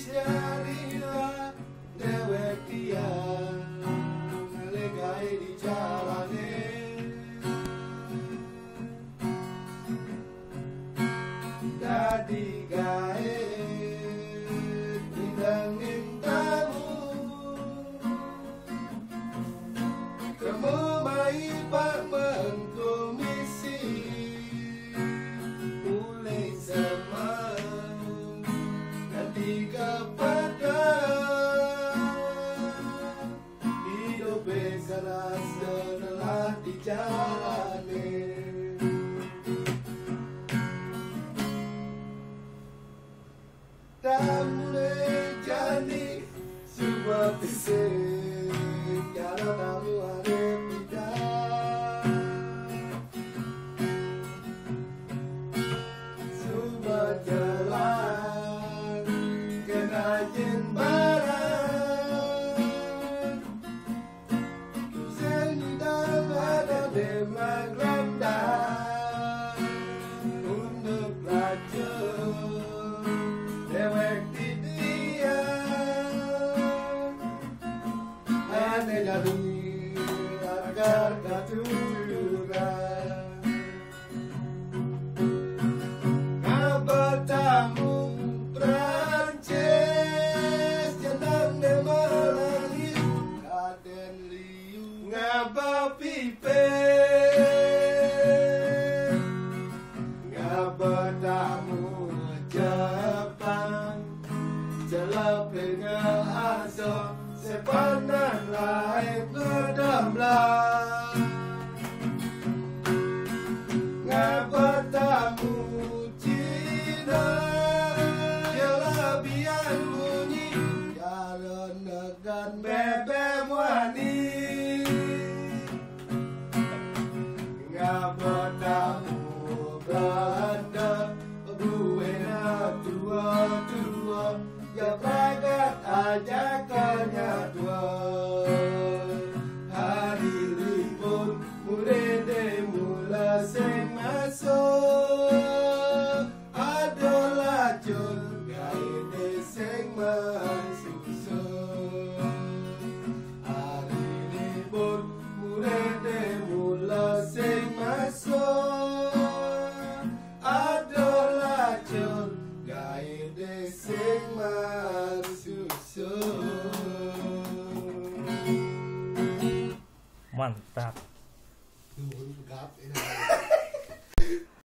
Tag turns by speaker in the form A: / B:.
A: Syariah dewek dia ngalegai di jalane dadi gae didangin tamu kamu mai pak mengkomisi mulai zaman nanti kepada hidup keras setelah dijalani tak boleh jadi sebuah fisik kalau kamu ada tidak sebuah jalan kena jembaran sendiri ada memang rendah untuk pelajar dewek di dia aneh jadi agar katuran ngabatamu Prancis jenang nemelangi kaden liu ngabapipe ngabatamu Jepang Jalapena aso sepanan lain berdamlah ngabatamu Cina jalabian bunyi jalan negan bebem wani ngabatamu Belanda buena tua ya pragat aja kanya hari libur mulai mula sing masuk adalah jul gaide sing masuk hari libur mulai mula sing masuk adalah jul gaide sing masuk.
B: Mantap.
A: Nuhun gap